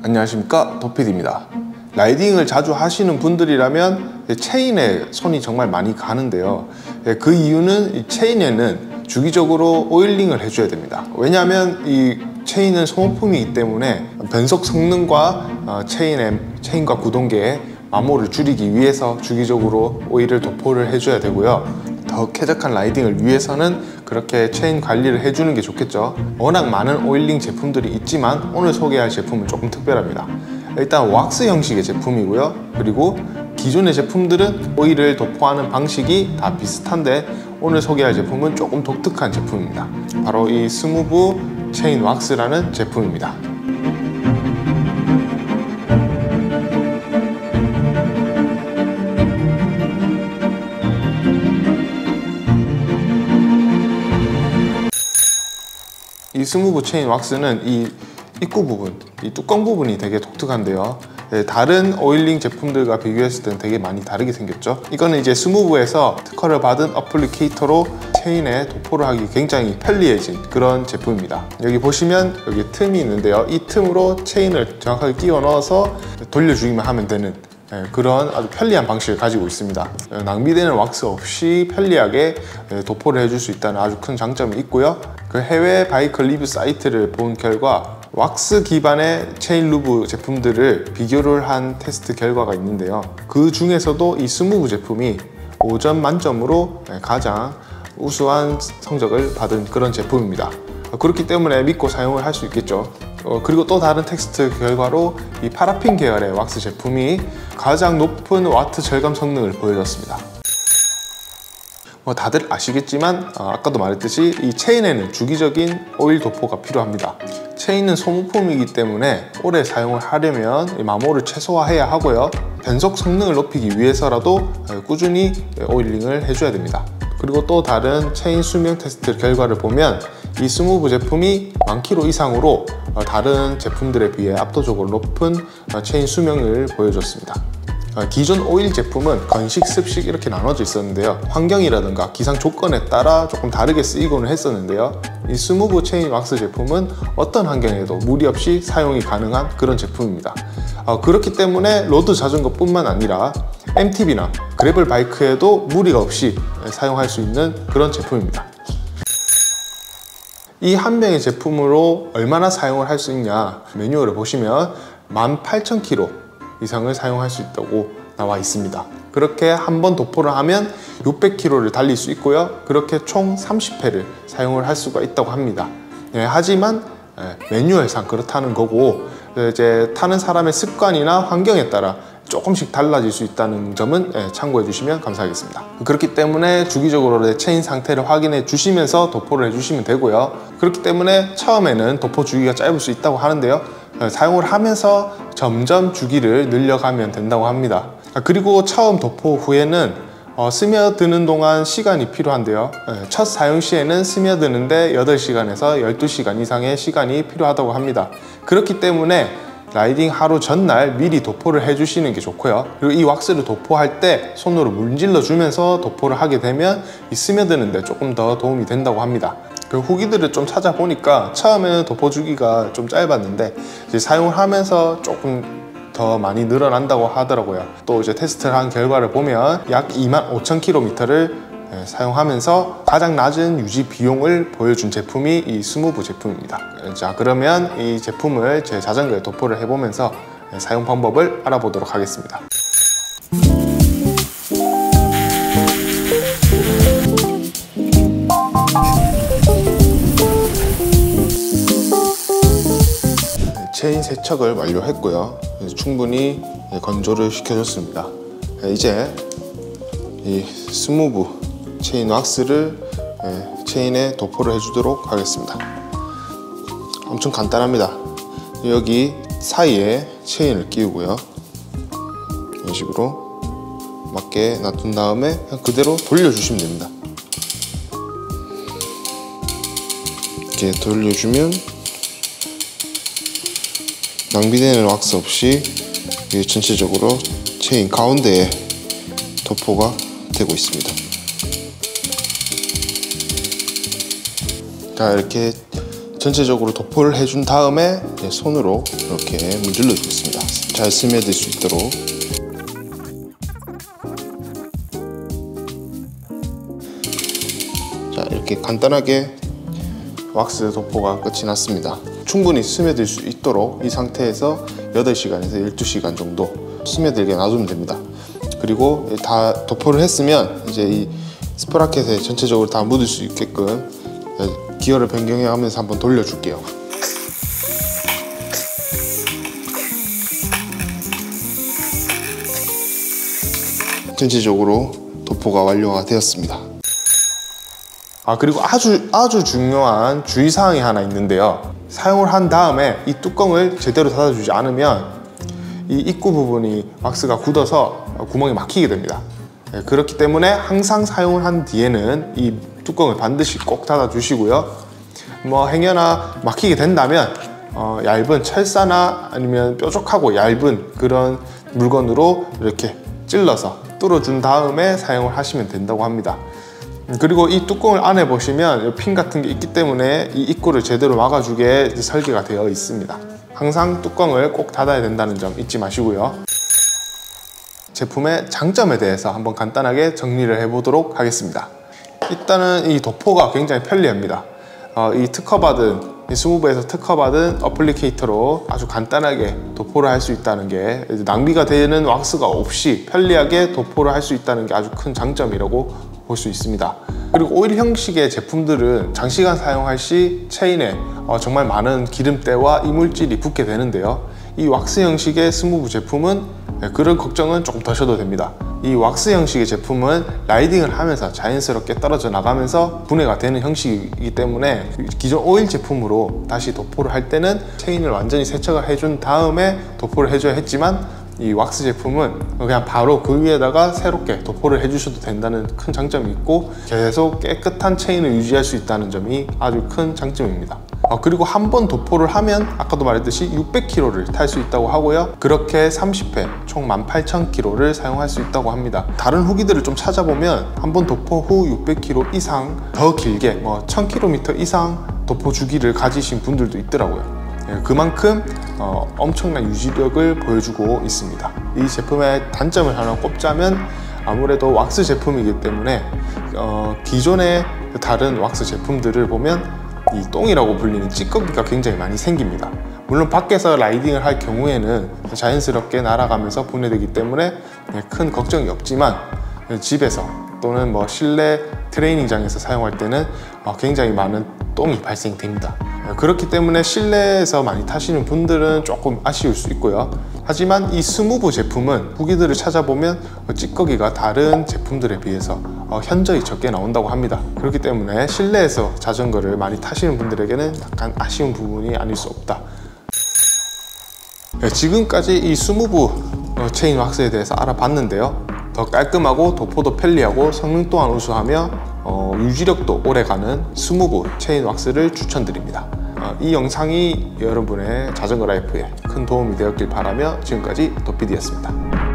안녕하십니까, 도피디입니다. 라이딩을 자주 하시는 분들이라면 체인에 손이 정말 많이 가는데요. 그 이유는 이 체인에는 주기적으로 오일링을 해줘야 됩니다. 왜냐하면 이 체인은 소모품이기 때문에 변속 성능과 체인과 구동계의 마모를 줄이기 위해서 주기적으로 오일을 도포를 해줘야 되고요. 더 쾌적한 라이딩을 위해서는 그렇게 체인 관리를 해주는 게 좋겠죠. 워낙 많은 오일링 제품들이 있지만 오늘 소개할 제품은 조금 특별합니다. 일단 왁스 형식의 제품이고요. 그리고 기존의 제품들은 오일을 도포하는 방식이 다 비슷한데 오늘 소개할 제품은 조금 독특한 제품입니다. 바로 이 스무브 체인 왁스라는 제품입니다. 이 스무브 체인 왁스는 이 입구 부분, 이 뚜껑 부분이 되게 독특한데요. 다른 오일링 제품들과 비교했을 때는 되게 많이 다르게 생겼죠. 이거는 이제 스무브에서 특허를 받은 어플리케이터로 체인에 도포를 하기 굉장히 편리해진 그런 제품입니다. 여기 보시면 여기 틈이 있는데요. 이 틈으로 체인을 정확하게 끼워 넣어서 돌려주기만 하면 되는 그런 아주 편리한 방식을 가지고 있습니다. 낭비되는 왁스 없이 편리하게 도포를 해줄 수 있다는 아주 큰 장점이 있고요. 그 해외 바이크 리뷰 사이트를 본 결과 왁스 기반의 체인 루브 제품들을 비교를 한 테스트 결과가 있는데요. 그 중에서도 이 스무브 제품이 5점 만점으로 가장 우수한 성적을 받은 그런 제품입니다. 그렇기 때문에 믿고 사용을 할 수 있겠죠. 그리고 또 다른 테스트 결과로 이 파라핀 계열의 왁스 제품이 가장 높은 와트 절감 성능을 보여줬습니다. 다들 아시겠지만 아까도 말했듯이 이 체인에는 주기적인 오일 도포가 필요합니다. 체인은 소모품이기 때문에 오래 사용을 하려면 마모를 최소화해야 하고요. 변속 성능을 높이기 위해서라도 꾸준히 오일링을 해줘야 됩니다. 그리고 또 다른 체인 수명 테스트 결과를 보면 이 스무브 제품이 1000km 이상으로 다른 제품들에 비해 압도적으로 높은 체인 수명을 보여줬습니다. 기존 오일 제품은 건식, 습식 이렇게 나눠져 있었는데요. 환경이라든가 기상 조건에 따라 조금 다르게 쓰이고는 했었는데요. 이 스무브 체인 왁스 제품은 어떤 환경에도 무리 없이 사용이 가능한 그런 제품입니다. 그렇기 때문에 로드 자전거뿐만 아니라 MTB나 그래블 바이크에도 무리가 없이 사용할 수 있는 그런 제품입니다. 이 한 병의 제품으로 얼마나 사용을 할 수 있냐, 매뉴얼을 보시면 18,000km 이상을 사용할 수 있다고 나와 있습니다. 그렇게 한번 도포를 하면 600km를 달릴 수 있고요. 그렇게 총 30회를 사용을 할 수가 있다고 합니다. 하지만 매뉴얼상 그렇다는 거고 이제 타는 사람의 습관이나 환경에 따라 조금씩 달라질 수 있다는 점은 참고해 주시면 감사하겠습니다. 그렇기 때문에 주기적으로 내 체인 상태를 확인해 주시면서 도포를 해 주시면 되고요. 그렇기 때문에 처음에는 도포 주기가 짧을 수 있다고 하는데요. 사용을 하면서 점점 주기를 늘려가면 된다고 합니다. 그리고 처음 도포 후에는 스며드는 동안 시간이 필요한데요. 첫 사용 시에는 스며드는데 8시간에서 12시간 이상의 시간이 필요하다고 합니다. 그렇기 때문에 라이딩 하루 전날 미리 도포를 해주시는 게 좋고요. 그리고 이 왁스를 도포할 때 손으로 문질러 주면서 도포를 하게 되면 이 스며드는데 조금 더 도움이 된다고 합니다. 그 후기들을 좀 찾아보니까 처음에는 도포 주기가 좀 짧았는데 이제 사용을 하면서 조금 더 많이 늘어난다고 하더라고요. 또 이제 테스트를 한 결과를 보면 약 25,000km를 사용하면서 가장 낮은 유지 비용을 보여준 제품이 이 스무브 제품입니다. 자, 그러면 이 제품을 제 자전거에 도포를 해보면서 사용 방법을 알아보도록 하겠습니다. 체인 세척을 완료했고요. 충분히 건조를 시켜줬습니다. 이제 이 스무브 체인 왁스를 체인에 도포를 해주도록 하겠습니다. 엄청 간단합니다. 여기 사이에 체인을 끼우고요. 이런 식으로 맞게 놔둔 다음에 그냥 그대로 돌려주시면 됩니다. 이렇게 돌려주면 낭비되는 왁스 없이 전체적으로 체인 가운데에 도포가 되고 있습니다. 자, 이렇게 전체적으로 도포를 해준 다음에 이제 손으로 이렇게 문질러 주겠습니다. 잘 스며들 수 있도록. 자, 이렇게 간단하게 왁스 도포가 끝이 났습니다. 충분히 스며들 수 있도록 이 상태에서 8시간에서 12시간 정도 스며들게 놔두면 됩니다. 그리고 다 도포를 했으면 이제 이 스프라켓에 전체적으로 다 묻을 수 있게끔 기어를 변경해 가면서 한번 돌려줄게요. 전체적으로 도포가 완료가 되었습니다. 그리고 아주 중요한 주의사항이 하나 있는데요. 사용을 한 다음에 이 뚜껑을 제대로 닫아주지 않으면 이 입구 부분이 왁스가 굳어서 구멍이 막히게 됩니다. 그렇기 때문에 항상 사용을 한 뒤에는 이 뚜껑을 반드시 꼭 닫아주시고요. 뭐 행여나 막히게 된다면 얇은 철사나 아니면 뾰족하고 얇은 그런 물건으로 이렇게 찔러서 뚫어준 다음에 사용을 하시면 된다고 합니다. 그리고 이 뚜껑을 안에 보시면 핀 같은 게 있기 때문에 이 입구를 제대로 막아주게 설계가 되어 있습니다. 항상 뚜껑을 꼭 닫아야 된다는 점 잊지 마시고요. 제품의 장점에 대해서 한번 간단하게 정리를 해보도록 하겠습니다. 일단은 이 도포가 굉장히 편리합니다. 이 특허받은 스무브에서 특허받은 어플리케이터로 아주 간단하게 도포를 할 수 있다는 게 낭비가 되는 왁스가 없이 편리하게 도포를 할 수 있다는 게 아주 큰 장점이라고 볼 수 있습니다. 그리고 오일 형식의 제품들은 장시간 사용할 시 체인에 정말 많은 기름때와 이물질이 붙게 되는데요. 이 왁스 형식의 스무브 제품은 그런 걱정은 조금 더 하셔도 됩니다. 이 왁스 형식의 제품은 라이딩을 하면서 자연스럽게 떨어져 나가면서 분해가 되는 형식이기 때문에 기존 오일 제품으로 다시 도포를 할 때는 체인을 완전히 세척을 해준 다음에 도포를 해줘야 했지만 이 왁스 제품은 그냥 바로 그 위에다가 새롭게 도포를 해주셔도 된다는 큰 장점이 있고 계속 깨끗한 체인을 유지할 수 있다는 점이 아주 큰 장점입니다. 그리고 한 번 도포를 하면 아까도 말했듯이 600km를 탈 수 있다고 하고요. 그렇게 30회 총 18,000km를 사용할 수 있다고 합니다. 다른 후기들을 좀 찾아보면 한 번 도포 후 600km 이상 더 길게 뭐 1000km 이상 도포 주기를 가지신 분들도 있더라고요. 그만큼 엄청난 유지력을 보여주고 있습니다. 이 제품의 단점을 하나 꼽자면 아무래도 왁스 제품이기 때문에 기존의 다른 왁스 제품들을 보면 이 똥이라고 불리는 찌꺼기가 굉장히 많이 생깁니다. 물론 밖에서 라이딩을 할 경우에는 자연스럽게 날아가면서 분해되기 때문에 큰 걱정이 없지만 집에서 또는 뭐 실내 트레이닝장에서 사용할 때는 굉장히 많은 똥이 발생됩니다. 그렇기 때문에 실내에서 많이 타시는 분들은 조금 아쉬울 수 있고요. 하지만 이 스무브 제품은 후기들을 찾아보면 찌꺼기가 다른 제품들에 비해서 현저히 적게 나온다고 합니다. 그렇기 때문에 실내에서 자전거를 많이 타시는 분들에게는 약간 아쉬운 부분이 아닐 수 없다. 지금까지 이 스무브 체인 왁스에 대해서 알아봤는데요. 더 깔끔하고 도포도 편리하고 성능 또한 우수하며 유지력도 오래가는 스무브 체인 왁스를 추천드립니다. 이 영상이 여러분의 자전거 라이프에 큰 도움이 되었길 바라며 지금까지 도피디였습니다.